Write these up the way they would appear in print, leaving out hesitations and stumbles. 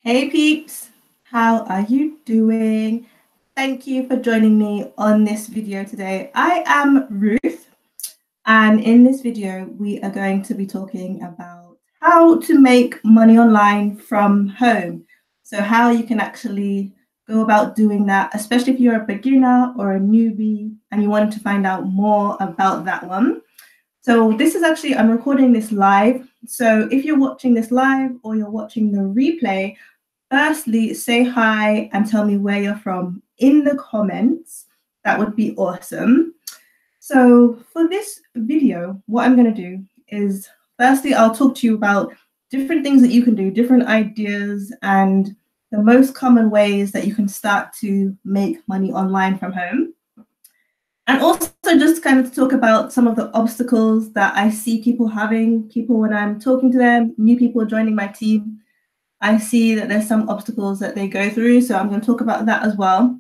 Hey peeps, how are you doing? Thank you for joining me on this video today. I am Ruth, and in this video, we are going to be talking about how to make money online from home. So how you can actually go about doing that, especially if you're a beginner or a newbie and you want to find out more about that one. So this is actually, I'm recording this live. So if you're watching this live or you're watching the replay, firstly, say hi and tell me where you're from in the comments. That would be awesome. So for this video, what I'm going to do is, firstly, I'll talk to you about different things that you can do, different ideas, and the most common ways that you can start to make money online from home. And also just kind of talk about some of the obstacles that I see people having, people when I'm talking to them, new people joining my team. I see that there's some obstacles that they go through, so I'm going to talk about that as well.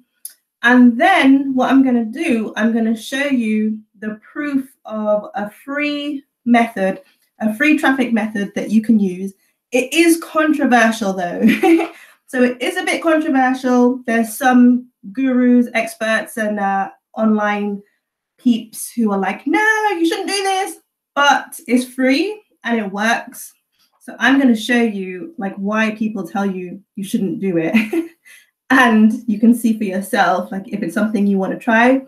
And then what I'm going to do, I'm going to show you the proof of a free method, a free traffic method that you can use. It is controversial though. So it is a bit controversial. There's some gurus, experts, and online peeps who are like, no, you shouldn't do this, but it's free and it works. So I'm going to show you like why people tell you you shouldn't do it. And you can see for yourself, like if it's something you want to try.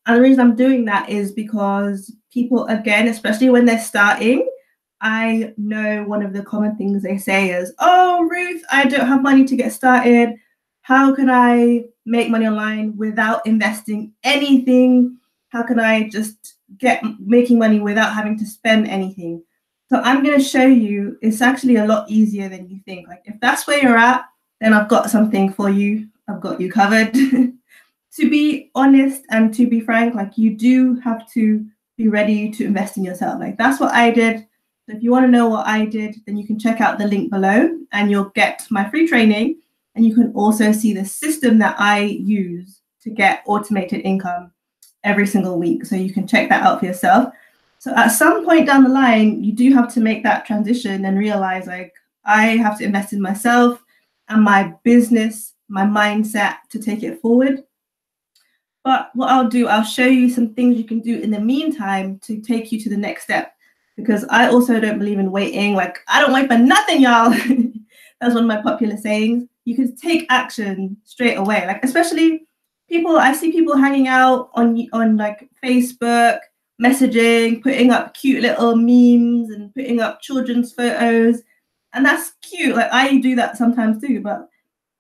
And the reason I'm doing that is because people, again, especially when they're starting, I know one of the common things they say is, oh, Ruth, I don't have money to get started. How can I make money online without investing anything? How can I just get making money without having to spend anything? So I'm going to show you it's actually a lot easier than you think. Like if that's where you're at, then I've got something for you. I've got you covered. To be honest and to be frank, like you do have to be ready to invest in yourself. Like that's what I did. So if you want to know what I did, then you can check out the link below and you'll get my free training. And you can also see the system that I use to get automated income every single week. So you can check that out for yourself. So at some point down the line, you do have to make that transition and realize like, I have to invest in myself and my business, my mindset to take it forward. But what I'll do, I'll show you some things you can do in the meantime to take you to the next step. Because I also don't believe in waiting. Like, I don't wait for nothing, y'all. That's one of my popular sayings. You can take action straight away. Like, especially people, I see people hanging out on like Facebook, messaging, putting up cute little memes and putting up children's photos. And that's cute. Like I do that sometimes too, but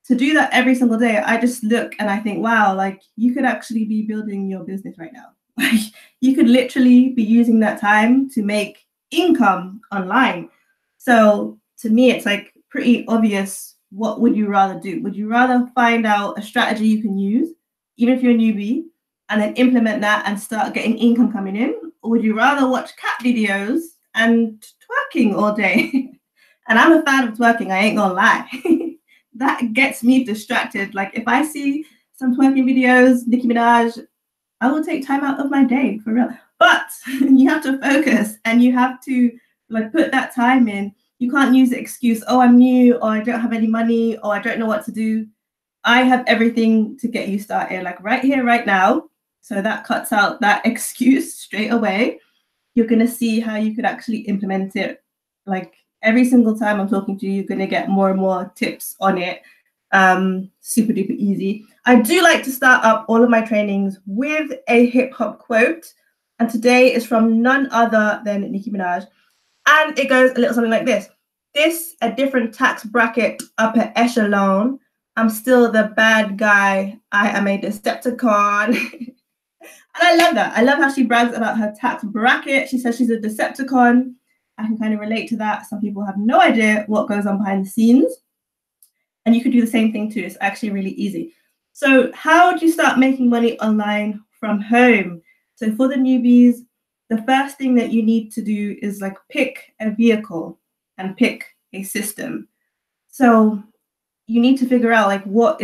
to do that every single day, I just look and I think, wow, like you could actually be building your business right now. Like you could literally be using that time to make income online. So to me, it's like pretty obvious. What would you rather do? Would you rather find out a strategy you can use, even if you're a newbie, and then implement that and start getting income coming in? Or would you rather watch cat videos and twerking all day? And I'm a fan of twerking, I ain't gonna lie. That gets me distracted. Like if I see some twerking videos, Nicki Minaj, I will take time out of my day for real. But you have to focus and you have to like put that time in. You can't use the excuse, oh, I'm new, or I don't have any money, or I don't know what to do. I have everything to get you started, like right here, right now. So that cuts out that excuse straight away. You're going to see how you could actually implement it. Like every single time I'm talking to you, you're going to get more and more tips on it. Super duper easy. I do like to start up all of my trainings with a hip hop quote. And today is from none other than Nicki Minaj. And it goes a little something like this. This, a different tax bracket, upper echelon. I'm still the bad guy. I am a Decepticon. And I love that. I love how she brags about her tax bracket. She says she's a Decepticon. I can kind of relate to that. Some people have no idea what goes on behind the scenes. And you could do the same thing too. It's actually really easy. So how do you start making money online from home? So for the newbies, the first thing that you need to do is like pick a vehicle and pick a system. So you need to figure out like what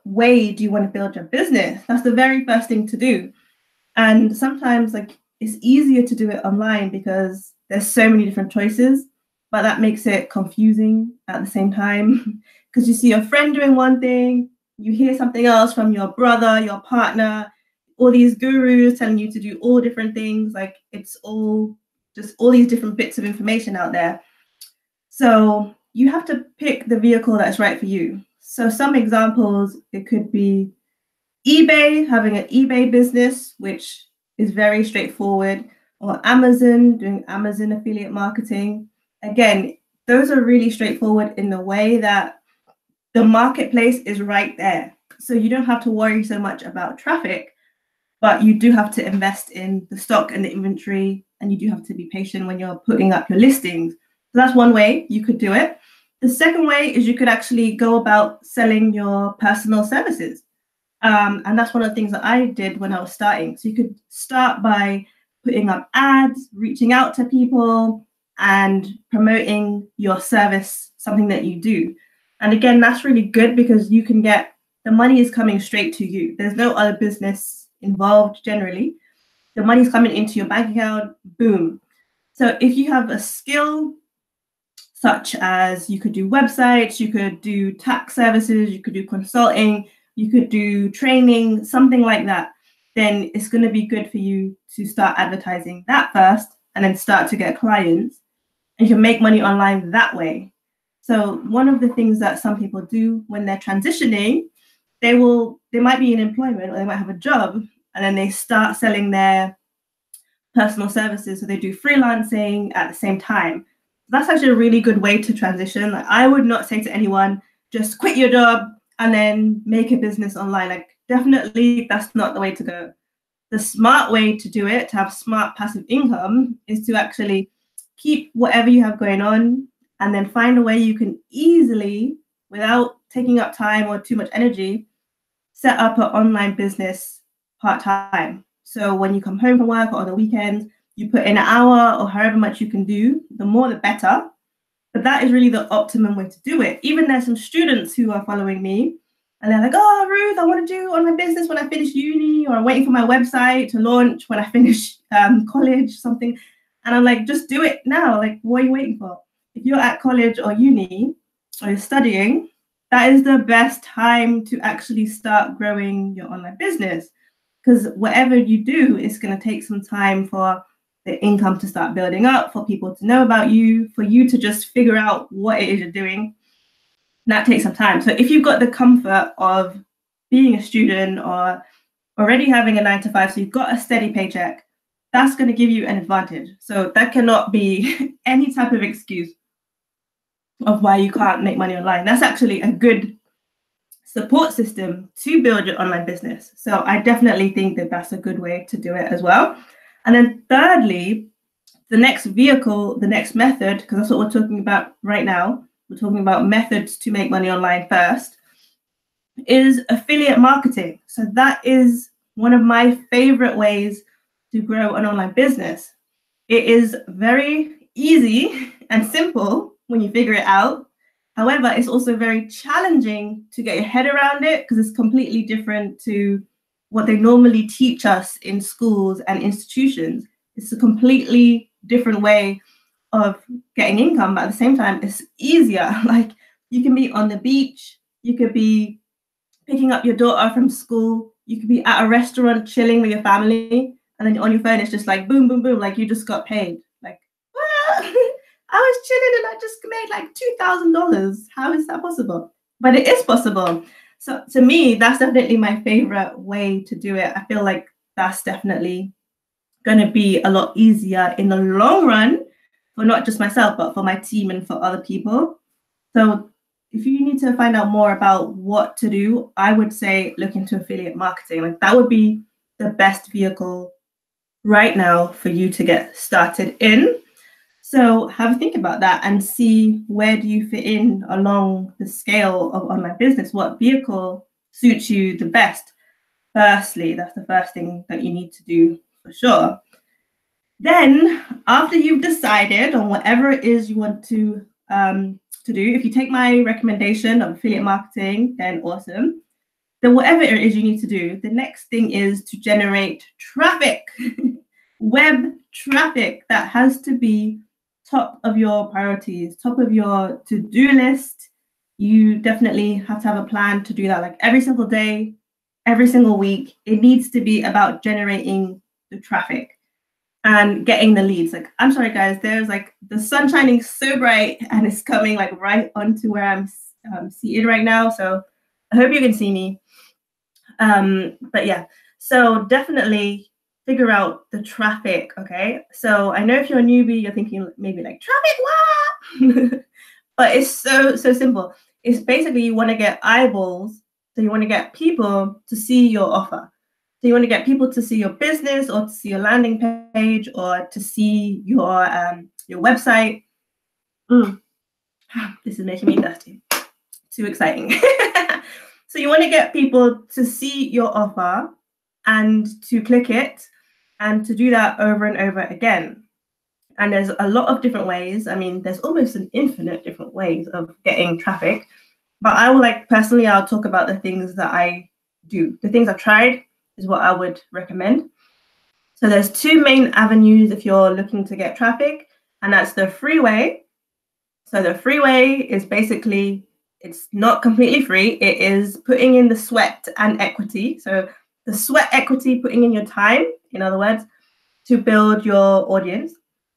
way do you want to build your business? That's the very first thing to do. And sometimes like it's easier to do it online because there's so many different choices. but that makes it confusing at the same time because you see your friend doing one thing, you hear something else from your brother, your partner, all these gurus telling you to do all different things. Like it's all just all these different bits of information out there. So you have to pick the vehicle that's right for you. So some examples, it could be eBay, having an eBay business, which is very straightforward, or Amazon, doing Amazon affiliate marketing. Again, those are really straightforward in the way that the marketplace is right there. So you don't have to worry so much about traffic, but you do have to invest in the stock and the inventory, and you do have to be patient when you're putting up your listings. So that's one way you could do it. The second way is you could actually go about selling your personal services. And that's one of the things that I did when I was starting. So you could start by putting up ads, reaching out to people, and promoting your service, something that you do. And again, that's really good because you can get the money is coming straight to you. There's no other business involved generally. The money's coming into your bank account, boom. So if you have a skill, such as you could do websites, you could do tax services, you could do consulting, you could do training, something like that, then it's going to be good for you to start advertising that first and then start to get clients, and you can make money online that way. So one of the things that some people do when they're transitioning, they might be in employment or they might have a job, and then they start selling their personal services. So they do freelancing at the same time. That's actually a really good way to transition. Like, I would not say to anyone, just quit your job and then make a business online. Like, definitely that's not the way to go. The smart way to do it, to have smart passive income, is to actually keep whatever you have going on and then find a way you can easily, without taking up time or too much energy, set up an online business part-time. So when you come home from work or on the weekends, you put in an hour or however much you can do, the more the better. But that is really the optimum way to do it. Even there's some students who are following me and they're like, oh, Ruth, I want to do online business when I finish uni, or I'm waiting for my website to launch when I finish college, something. And I'm like, just do it now. Like, what are you waiting for? If you're at college or uni or you're studying, that is the best time to actually start growing your online business. Because whatever you do is going to take some time for the income to start building up, for people to know about you, for you to just figure out what it is you're doing. That takes some time. So if you've got the comfort of being a student or already having a 9 to 5, so you've got a steady paycheck, that's going to give you an advantage. So that cannot be any type of excuse of why you can't make money online. That's actually a good support system to build your online business. So I definitely think that that's a good way to do it as well. And then thirdly, the next vehicle, the next method, because that's what we're talking about right now, we're talking about methods to make money online first, is affiliate marketing. So that is one of my favorite ways to grow an online business. It is very easy and simple when you figure it out. However, it's also very challenging to get your head around it because it's completely different to what they normally teach us in schools and institutions. It's a completely different way of getting income, but at the same time, it's easier. Like, you can be on the beach, you could be picking up your daughter from school, you could be at a restaurant chilling with your family, and then on your phone, it's just like boom, boom, boom, like you just got paid. Like, what? I was chilling and I just made like $2,000. How is that possible? But it is possible. So to me, that's definitely my favorite way to do it. I feel like that's definitely going to be a lot easier in the long run for not just myself, but for my team and for other people. So if you need to find out more about what to do, I would say look into affiliate marketing. Like, that would be the best vehicle right now for you to get started in. So have a think about that and see, where do you fit in along the scale of online business? What vehicle suits you the best? Firstly, that's the first thing that you need to do for sure. Then after you've decided on whatever it is you want to do, if you take my recommendation of affiliate marketing, then awesome. Then whatever it is you need to do, the next thing is to generate traffic, web traffic that has to be top of your priorities, top of your to-do list. You definitely have to have a plan to do that, like every single day, every single week. It needs to be about generating the traffic and getting the leads. Like, I'm sorry guys, there's like the sun shining so bright and it's coming like right onto where I'm seated right now. So I hope you can see me. But yeah, so definitely figure out the traffic. Okay, so I know if you're a newbie, you're thinking maybe like traffic what? But it's so simple. It's basically you want to get eyeballs. So you want to get people to see your offer. So you want to get people to see your business or to see your landing page or to see your website. This is making me thirsty. Too exciting. So you want to get people to see your offer and to click it and to do that over and over again. And there's a lot of different ways. I mean, there's almost an infinite different ways of getting traffic. But I will personally, I'll talk about the things that I do. The things I've tried is what I would recommend. So there's two main avenues if you're looking to get traffic, and that's the free way. So the free way is basically, it's not completely free. It is putting in the sweat and equity. So the sweat equity, putting in your time, in other words, to build your audience.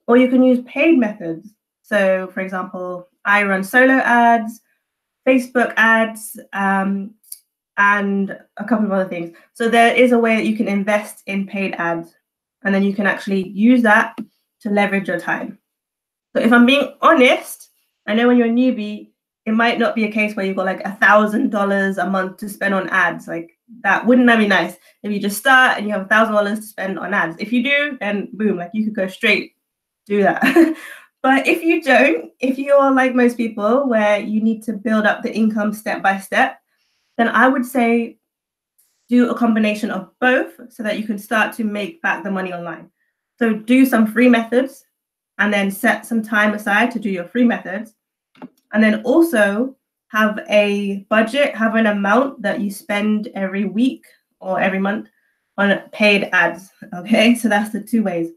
Or you can use paid methods. So for example, I run solo ads, Facebook ads, and a couple of other things. So there is a way that you can invest in paid ads, and then you can actually use that to leverage your time. So if I'm being honest, I know when you're a newbie, it might not be a case where you've got like $1,000 a month to spend on ads. Like that, wouldn't that be nice? If you just start and you have $1,000 to spend on ads. If you do, then boom, like you could go straight do that. But if you don't, if you're like most people where you need to build up the income step by step, then I would say do a combination of both so that you can start to make back the money online. So do some free methods and then set some time aside to do your free methods. And then also have a budget, have an amount that you spend every week or every month on paid ads. Okay, so that's the two ways.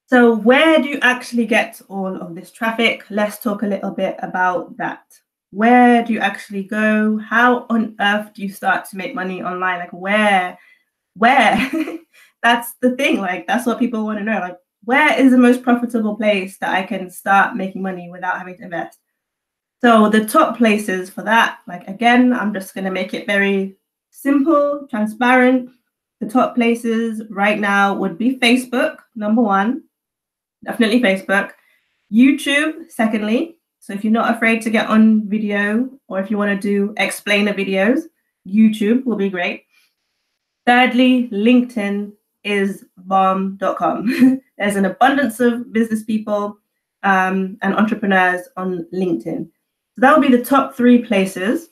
So where do you actually get all of this traffic? Let's talk a little bit about that. Where do you actually go? How on earth do you start to make money online? Like where? That's the thing. Like that's what people want to know. Like where is the most profitable place that I can start making money without having to invest? So the top places for that, like again, I'm just going to make it very simple, transparent. The top places right now would be Facebook, number one. Definitely Facebook. YouTube, secondly. So if you're not afraid to get on video or if you want to do explainer videos, YouTube will be great. Thirdly, LinkedIn is bomb.com. There's an abundance of business people and entrepreneurs on LinkedIn. So that would be the top three places.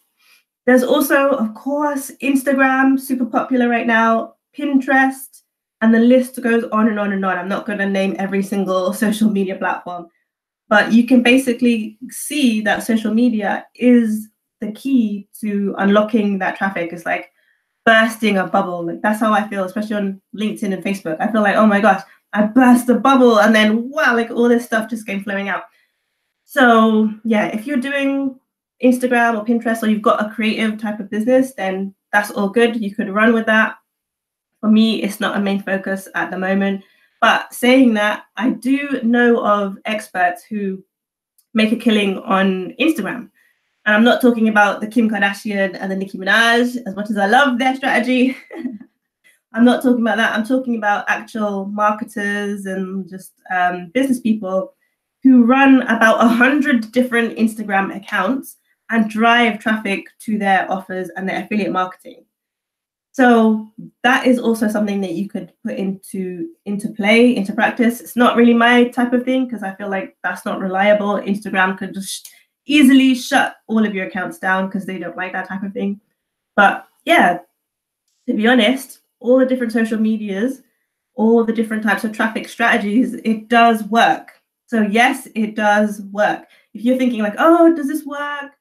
There's also, of course, Instagram, super popular right now, Pinterest, and the list goes on and on and on. I'm not going to name every single social media platform, but you can basically see that social media is the key to unlocking that traffic. It's like bursting a bubble. Like that's how I feel, especially on LinkedIn and Facebook. I feel like, oh my gosh, I burst a bubble and then wow, like all this stuff just came flowing out. So yeah, if you're doing Instagram or Pinterest or you've got a creative type of business, then that's all good. You could run with that. For me, it's not a main focus at the moment. But saying that, I do know of experts who make a killing on Instagram. And I'm not talking about the Kim Kardashian and the Nicki Minaj, as much as I love their strategy. I'm not talking about that. I'm talking about actual marketers and just business people who run about 100 different Instagram accounts and drive traffic to their offers and their affiliate marketing. So that is also something that you could put into practice. It's not really my type of thing because I feel like that's not reliable. Instagram could just easily shut all of your accounts down because they don't like that type of thing. But yeah, to be honest, all the different social medias, all the different types of traffic strategies, it does work. So yes, it does work. If you're thinking like, oh, does this work?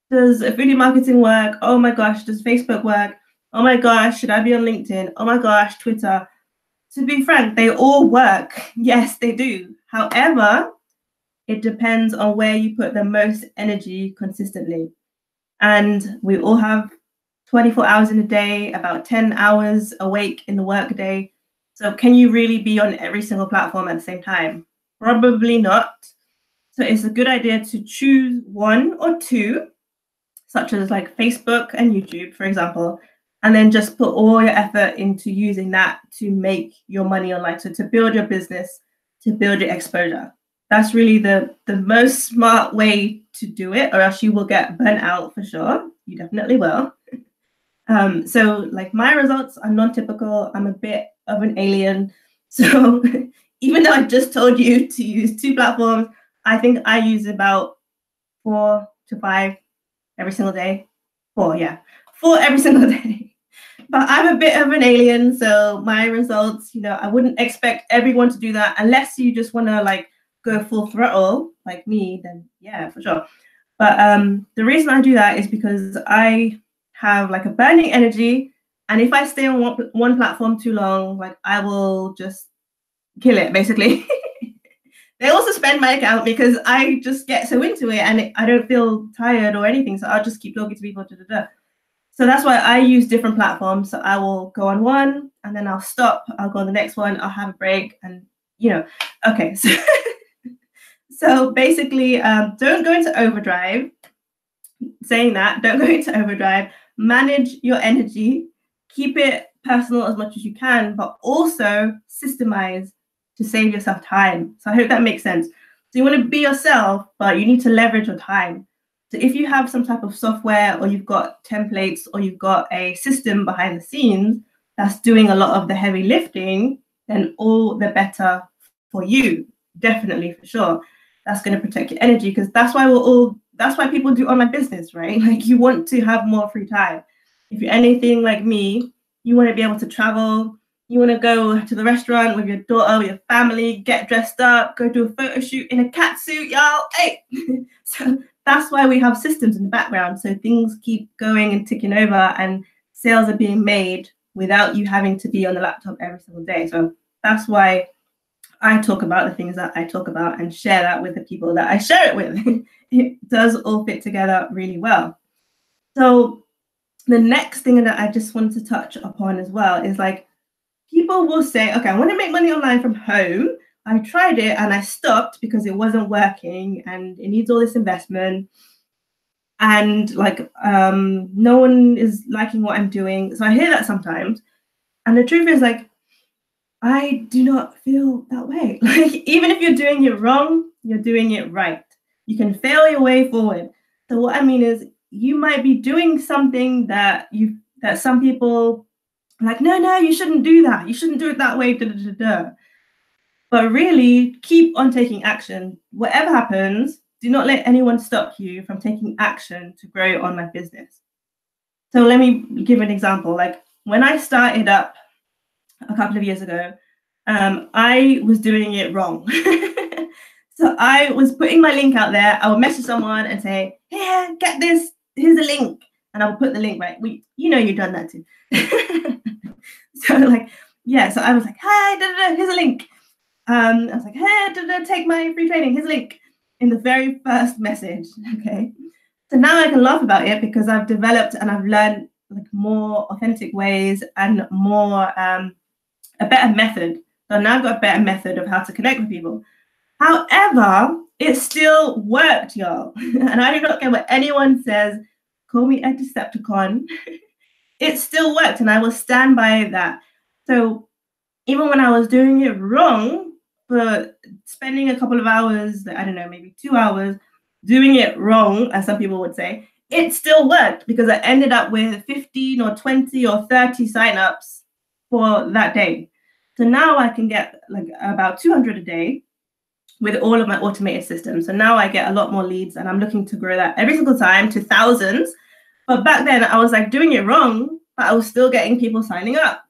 Does affiliate marketing work? Oh my gosh, does Facebook work? Oh my gosh, should I be on LinkedIn? Oh my gosh, Twitter. To be frank, they all work. Yes, they do. However, It depends on where you put the most energy consistently. And we all have 24 hours in a day, about 10 hours awake in the workday. So can you really be on every single platform at the same time? Probably not. So it's a good idea to choose one or two, such as like Facebook and YouTube, for example, and then just put all your effort into using that to make your money online. So to build your business, to build your exposure. That's really the most smart way to do it, or else you will get burnt out for sure. You definitely will. So like my results are non-typical. I'm a bit of an alien. So even though I just told you to use 2 platforms, I think I use about 4 to 5 every single day. 4 every single day. But I'm a bit of an alien, so my results, I wouldn't expect everyone to do that unless you just want to like go full throttle like me, then yeah, for sure. But the reason I do that is because I have like a burning energy, and if I stay on one platform too long, like I will just kill it basically. They also suspend my account because I just get so into it and I don't feel tired or anything, so I'll just keep talking to people. So that's why I use different platforms. So I will go on one and then I'll stop. I'll go on the next one. I'll have a break and, okay. So basically, don't go into overdrive. Saying that, don't go into overdrive. Manage your energy. Keep it personal as much as you can, but also systemize to save yourself time. So I hope that makes sense. So you want to be yourself, but you need to leverage your time. So if you have some type of software or you've got templates or you've got a system behind the scenes that's doing a lot of the heavy lifting, then all the better for you. Definitely, for sure. That's going to protect your energy, because that's why people do online business, right? Like you want to have more free time. If you're anything like me, you want to be able to travel. You want to go to the restaurant with your daughter, with your family, get dressed up, go do a photo shoot in a cat suit, y'all. Hey, so that's why we have systems in the background. So things keep going and ticking over and sales are being made without you having to be on the laptop every single day. So that's why I talk about the things that I talk about and share that with the people that I share it with. It does all fit together really well. So the next thing that I just wanted to touch upon as well is like, people will say, okay, I want to make money online from home. I tried it and I stopped because it wasn't working and it needs all this investment. And like, no one is liking what I'm doing. So I hear that sometimes. And the truth is like, I do not feel that way. Like, even if you're doing it wrong, you're doing it right. You can fail your way forward. So what I mean is you might be doing something that some people like, no, you shouldn't do that. You shouldn't do it that way. But really, keep on taking action. Whatever happens, do not let anyone stop you from taking action to grow your online business. So let me give an example. Like when I started up a couple of years ago, I was doing it wrong. So I was putting my link out there. I would message someone and say, "Here, get this. Here's a link." And I would put the link, right? You've done that too. So like, yeah, so I was like, "Hi, here's a link." I was like, "Hey, take my free training. Here's a link," in the very first message. Okay. So now I can laugh about it because I've developed and I've learned like more authentic ways and more a better method. So now I've got a better method of how to connect with people. However, it still worked, y'all. And I do not care what anyone says. Call me a Decepticon. It still worked, and I will stand by that. So even when I was doing it wrong, but spending a couple of hours, I don't know, maybe 2 hours, doing it wrong, as some people would say, it still worked because I ended up with 15 or 20 or 30 signups for that day. So now I can get like about 200 a day with all of my automated systems. So now I get a lot more leads, and I'm looking to grow that every single time to thousands. But back then I was like doing it wrong, but I was still getting people signing up.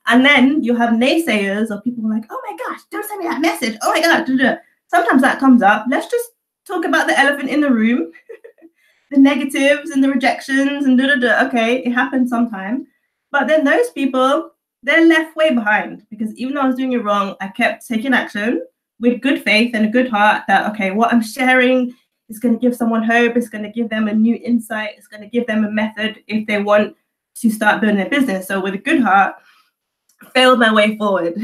And then you have naysayers or people like, "Oh my gosh, don't send me that message. Oh my God." Sometimes that comes up. Let's just talk about the elephant in the room, the negatives and the rejections and Okay, it happens sometimes. But then those people, they're left way behind because even though I was doing it wrong, I kept taking action. with good faith and a good heart that, okay, what I'm sharing is going to give someone hope, it's going to give them a new insight, it's going to give them a method if they want to start building their business. So with a good heart, failed my way forward.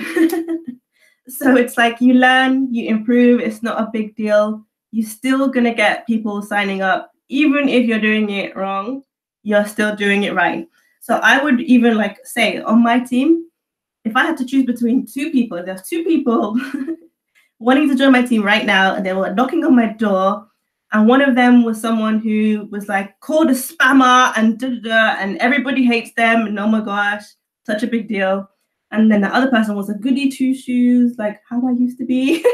So it's like you learn, you improve, it's not a big deal. You're still going to get people signing up. Even if you're doing it wrong, you're still doing it right. So I would even like say on my team, if I had to choose between two people, there's two people wanting to join my team right now, and they were knocking on my door, and one of them was someone who was like called a spammer and and everybody hates them, and oh my gosh, such a big deal. And then the other person was a goody two shoes, like how I used to be,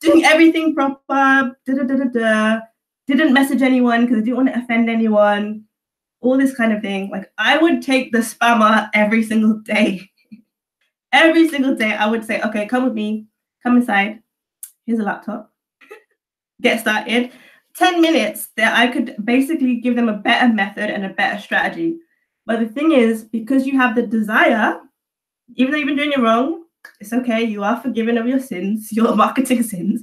doing everything proper, didn't message anyone because I didn't want to offend anyone, all this kind of thing. Like I would take the spammer every single day. Every single day I would say, okay, come with me, come inside. Here's a laptop. Get started. 10 minutes that I could basically give them a better method and a better strategy. But the thing is, because you have the desire, even though you've been doing it wrong, it's okay. You are forgiven of your sins, your marketing sins.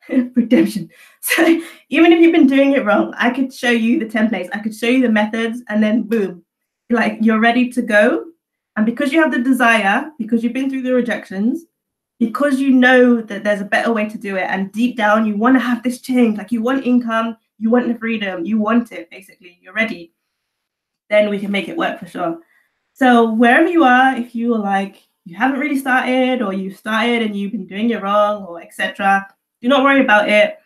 Redemption. So even if you've been doing it wrong, I could show you the templates. I could show you the methods, and then boom, like you're ready to go. And because you have the desire, because you've been through the rejections, because you know that there's a better way to do it, and deep down you want to have this change, like you want income, you want the freedom, you want it, basically, you're ready, then we can make it work for sure. So wherever you are, if you are like, you haven't really started, or you started and you've been doing it wrong, or etc., do not worry about it.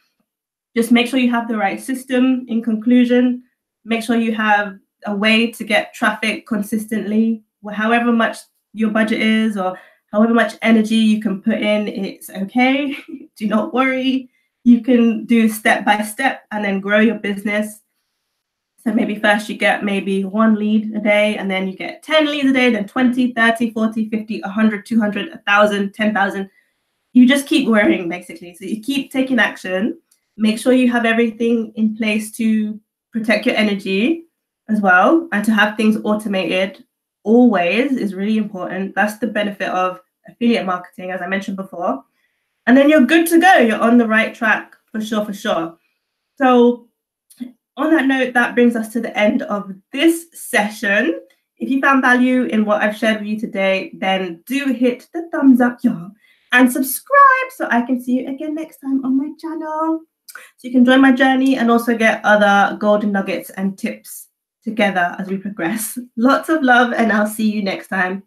Just make sure you have the right system. In conclusion, make sure you have a way to get traffic consistently, however much your budget is, or however much energy you can put in, it's okay. Do not worry. You can do step by step and then grow your business. So maybe first you get maybe 1 lead a day, and then you get 10 leads a day, then 20, 30, 40, 50, 100, 200, 1,000, 10,000. You just keep growing, basically. So you keep taking action. Make sure you have everything in place to protect your energy as well, and to have things automated always is really important. That's the benefit of affiliate marketing, as I mentioned before. And then you're good to go. You're on the right track for sure, for sure. So on that note, that brings us to the end of this session. If you found value in what I've shared with you today, then do hit the thumbs up, y'all, and subscribe so I can see you again next time on my channel. So you can join my journey and also get other golden nuggets and tips together as we progress. Lots of love, and I'll see you next time.